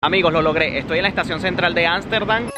Amigos, lo logré. Estoy en la estación central de Ámsterdam.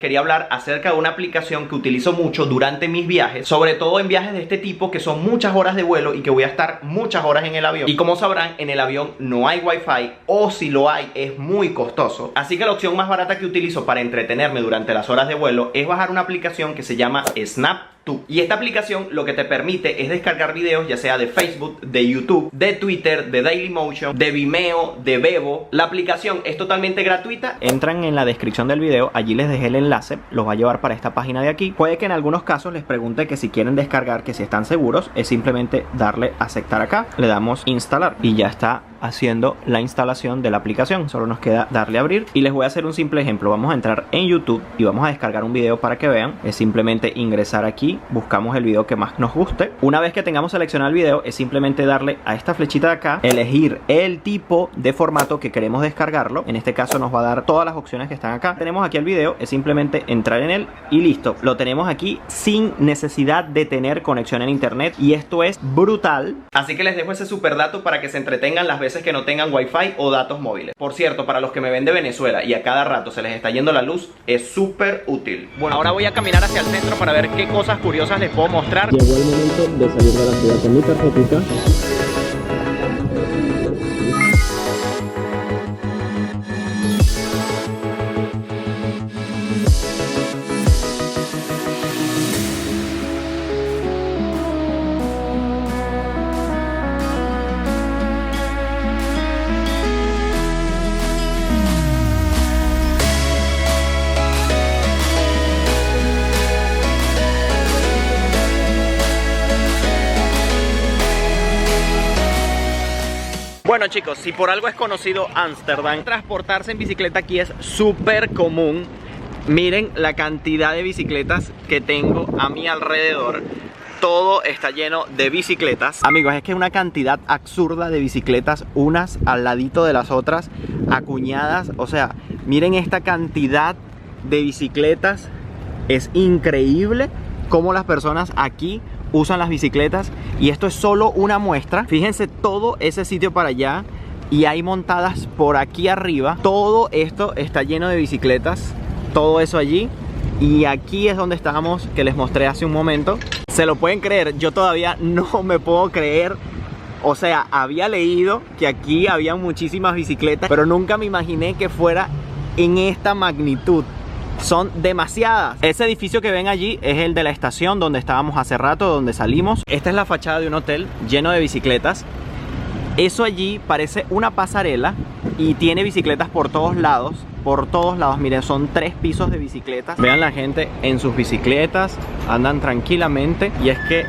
Quería hablar acerca de una aplicación que utilizo mucho durante mis viajes, sobre todo en viajes de este tipo que son muchas horas de vuelo y que voy a estar muchas horas en el avión. Y como sabrán, en el avión no hay wifi, o si lo hay es muy costoso. Así que la opción más barata que utilizo para entretenerme durante las horas de vuelo es bajar una aplicación que se llama Snap. Y esta aplicación lo que te permite es descargar videos ya sea de Facebook, de YouTube, de Twitter, de Dailymotion, de Vimeo, de Vevo. La aplicación es totalmente gratuita. Entran en la descripción del video, allí les dejé el enlace, los va a llevar para esta página de aquí. Puede que en algunos casos les pregunte que si quieren descargar, que si están seguros, es simplemente darle a aceptar acá, le damos instalar y ya está haciendo la instalación de la aplicación. Solo nos queda darle a abrir y les voy a hacer un simple ejemplo. Vamos a entrar en YouTube y vamos a descargar un video para que vean. Es simplemente ingresar aquí, buscamos el video que más nos guste. Una vez que tengamos seleccionado el video, es simplemente darle a esta flechita de acá, elegir el tipo de formato que queremos descargarlo. En este caso nos va a dar todas las opciones que están acá. Tenemos aquí el video, es simplemente entrar en él y listo. Lo tenemos aquí sin necesidad de tener conexión en internet y esto es brutal. Así que les dejo ese super dato para que se entretengan las veces que no tengan wifi o datos móviles. Por cierto, para los que me ven de Venezuela y a cada rato se les está yendo la luz, es súper útil. Bueno, ahora voy a caminar hacia el centro para ver qué cosas curiosas les puedo mostrar. Llegó el momento de salir de la ciudad con mi tarjetita. Bueno chicos, si por algo es conocido Ámsterdam, transportarse en bicicleta aquí es súper común. Miren la cantidad de bicicletas que tengo a mi alrededor. Todo está lleno de bicicletas. Amigos, es que es una cantidad absurda de bicicletas, unas al ladito de las otras, acuñadas. O sea, miren esta cantidad de bicicletas. Es increíble cómo las personas aquí usan las bicicletas y esto es solo una muestra. Fíjense todo ese sitio para allá y hay montadas por aquí arriba. Todo esto está lleno de bicicletas, todo eso allí. Y aquí es donde estábamos, que les mostré hace un momento. ¿Se lo pueden creer? Yo todavía no me puedo creer. O sea, había leído que aquí había muchísimas bicicletas, pero nunca me imaginé que fuera en esta magnitud. Son demasiadas. Ese edificio que ven allí es el de la estación donde estábamos hace rato, donde salimos. Esta es la fachada de un hotel lleno de bicicletas. Eso allí parece una pasarela y tiene bicicletas por todos lados. Por todos lados, miren, son 3 pisos de bicicletas. Vean la gente en sus bicicletas, andan tranquilamente. Y es que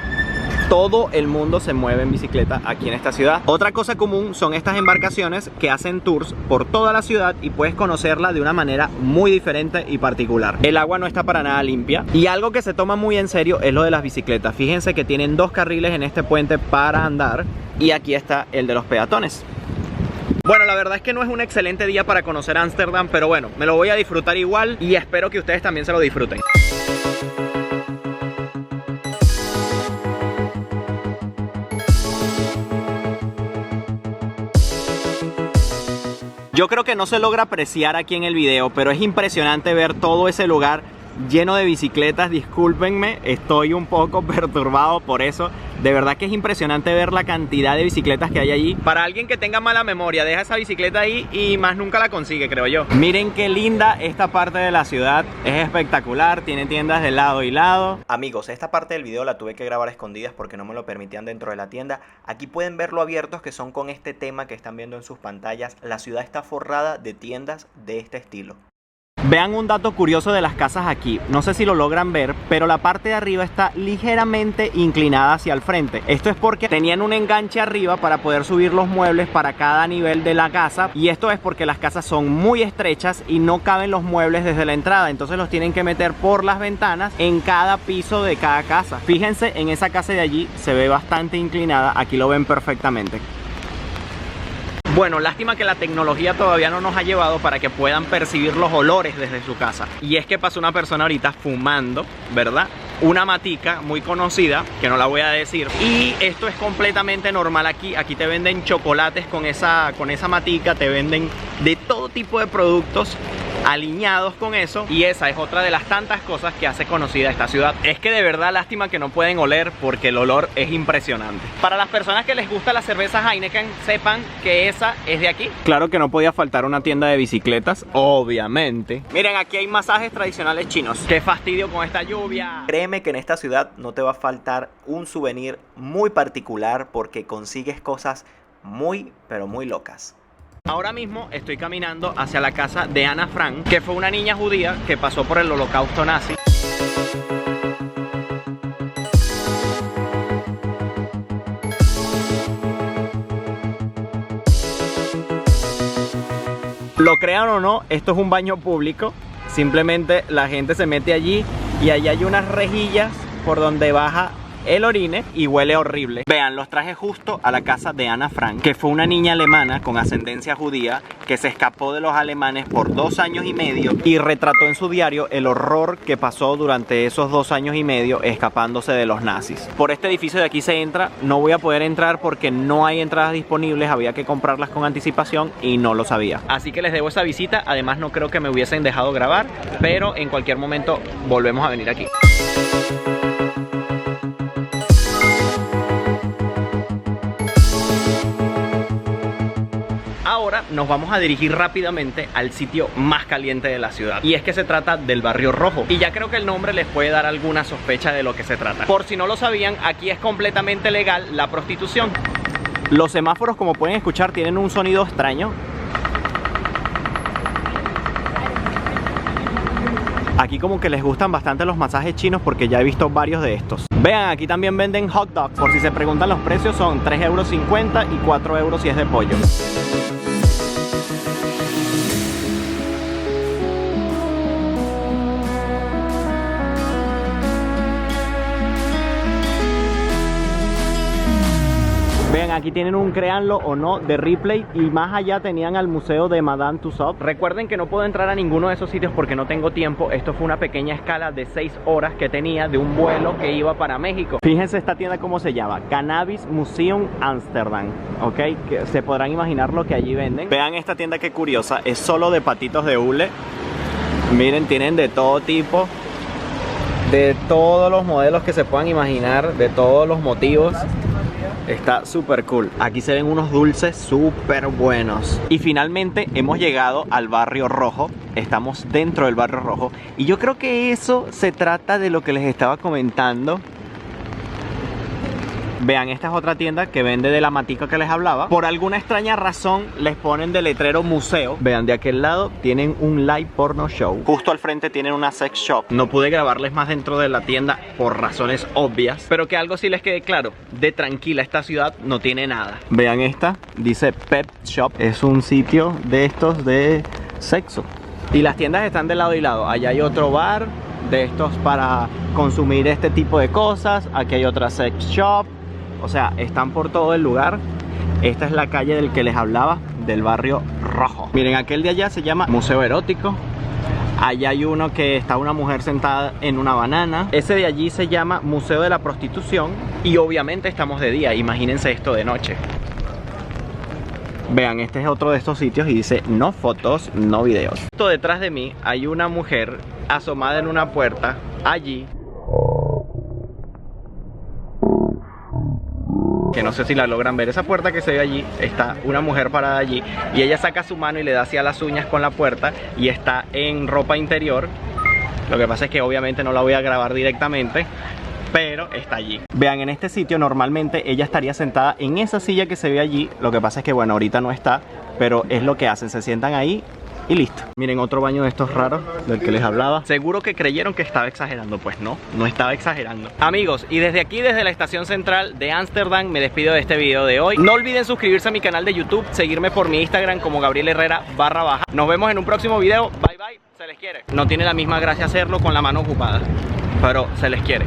todo el mundo se mueve en bicicleta aquí en esta ciudad. Otra cosa común son estas embarcaciones que hacen tours por toda la ciudad y puedes conocerla de una manera muy diferente y particular. El agua no está para nada limpia y algo que se toma muy en serio es lo de las bicicletas. Fíjense que tienen 2 carriles en este puente para andar y aquí está el de los peatones. Bueno, la verdad es que no es un excelente día para conocer Ámsterdam, pero bueno, me lo voy a disfrutar igual y espero que ustedes también se lo disfruten. Yo creo que no se logra apreciar aquí en el video, pero es impresionante ver todo ese lugar lleno de bicicletas. Discúlpenme, estoy un poco perturbado por eso. De verdad que es impresionante ver la cantidad de bicicletas que hay allí. Para alguien que tenga mala memoria, deja esa bicicleta ahí y más nunca la consigue, creo yo. Miren qué linda esta parte de la ciudad. Es espectacular, tiene tiendas de lado y lado. Amigos, esta parte del video la tuve que grabar a escondidas porque no me lo permitían dentro de la tienda. Aquí pueden ver lo abiertos que son con este tema que están viendo en sus pantallas. La ciudad está forrada de tiendas de este estilo. Vean un dato curioso de las casas aquí. No sé si lo logran ver, pero la parte de arriba está ligeramente inclinada hacia el frente. Esto es porque tenían un enganche arriba para poder subir los muebles para cada nivel de la casa. Y esto es porque las casas son muy estrechas y no caben los muebles desde la entrada. Entonces los tienen que meter por las ventanas en cada piso de cada casa. Fíjense, en esa casa de allí se ve bastante inclinada. Aquí lo ven perfectamente. Bueno, lástima que la tecnología todavía no nos ha llevado para que puedan percibir los olores desde su casa. Y es que pasó una persona ahorita fumando, ¿verdad? una matica muy conocida, que no la voy a decir. Y esto es completamente normal aquí. Aquí te venden chocolates con esa matica, te venden de todo tipo de productos alineados con eso, y esa es otra de las tantas cosas que hace conocida esta ciudad. Es que de verdad lástima que no pueden oler, porque el olor es impresionante. Para las personas que les gusta la cerveza Heineken, sepan que esa es de aquí. Claro que no podía faltar una tienda de bicicletas, obviamente. Miren, aquí hay masajes tradicionales chinos. Qué fastidio con esta lluvia. Créeme que en esta ciudad no te va a faltar un souvenir muy particular, porque consigues cosas muy, pero muy locas. Ahora mismo estoy caminando hacia la casa de Ana Frank, que fue una niña judía que pasó por el holocausto nazi. Lo crean o no, esto es un baño público. Simplemente la gente se mete allí y allí hay unas rejillas por donde baja el orine y huele horrible. Vean, los traje justo a la casa de Ana Frank, que fue una niña alemana con ascendencia judía que se escapó de los alemanes por 2 años y medio y retrató en su diario el horror que pasó durante esos 2 años y medio escapándose de los nazis. Por este edificio de aquí se entra. No voy a poder entrar porque no hay entradas disponibles, había que comprarlas con anticipación y no lo sabía. Así que les debo esa visita. Además no creo que me hubiesen dejado grabar, pero en cualquier momento volvemos a venir aquí. Ahora nos vamos a dirigir rápidamente al sitio más caliente de la ciudad, y es que se trata del Barrio Rojo, y ya creo que el nombre les puede dar alguna sospecha de lo que se trata. Por si no lo sabían, aquí es completamente legal la prostitución. Los semáforos, como pueden escuchar, tienen un sonido extraño. Aquí como que les gustan bastante los masajes chinos, porque ya he visto varios de estos. Vean, aquí también venden hot dogs. Por si se preguntan los precios, son 3,50 € y 4 € si es de pollo. Vean, aquí tienen un, créanlo o no, de Ripley, y más allá tenían al museo de Madame Tussauds. Recuerden que no puedo entrar a ninguno de esos sitios porque no tengo tiempo. Esto fue una pequeña escala de 6 horas que tenía de un vuelo que iba para México. Fíjense esta tienda cómo se llama, Cannabis Museum Amsterdam, ok, que se podrán imaginar lo que allí venden. Vean esta tienda, qué curiosa, es solo de patitos de hule. Miren, tienen de todo tipo, de todos los modelos que se puedan imaginar, de todos los motivos. Está súper cool. Aquí se ven unos dulces súper buenos. Y finalmente hemos llegado al Barrio Rojo. Estamos dentro del Barrio Rojo, y yo creo que eso se trata de lo que les estaba comentando. Vean, esta es otra tienda que vende de la matica que les hablaba. Por alguna extraña razón les ponen de letrero museo. Vean, de aquel lado tienen un live porno show. Justo al frente tienen una sex shop. No pude grabarles más dentro de la tienda por razones obvias, pero que algo sí les quede claro: de tranquila esta ciudad no tiene nada. Vean, esta dice Pet Shop. Es un sitio de estos de sexo. Y las tiendas están de lado y lado. Allá hay otro bar de estos para consumir este tipo de cosas. Aquí hay otra sex shop. O sea, están por todo el lugar. Esta es la calle del que les hablaba, del Barrio Rojo. Miren, aquel de allá se llama Museo Erótico. Allá hay uno que está una mujer sentada en una banana. Ese de allí se llama Museo de la Prostitución. Y obviamente estamos de día, imagínense esto de noche. Vean, este es otro de estos sitios y dice no fotos, no videos. Justo detrás de mí hay una mujer asomada en una puerta. Allí, que no sé si la logran ver, esa puerta que se ve allí, está una mujer parada allí, y ella saca su mano y le da hacia las uñas con la puerta, y está en ropa interior. Lo que pasa es que obviamente no la voy a grabar directamente, pero está allí. Vean, en este sitio normalmente ella estaría sentada en esa silla que se ve allí. Lo que pasa es que bueno, ahorita no está, pero es lo que hacen, se sientan ahí y listo. Miren, otro baño de estos raros del que les hablaba. Seguro que creyeron que estaba exagerando. Pues no, no estaba exagerando. Amigos, y desde aquí, desde la estación central de Ámsterdam, me despido de este video de hoy. No olviden suscribirse a mi canal de YouTube, seguirme por mi Instagram como Gabriel Herrera _. Nos vemos en un próximo video. Bye bye, se les quiere. No tiene la misma gracia hacerlo con la mano ocupada, pero se les quiere.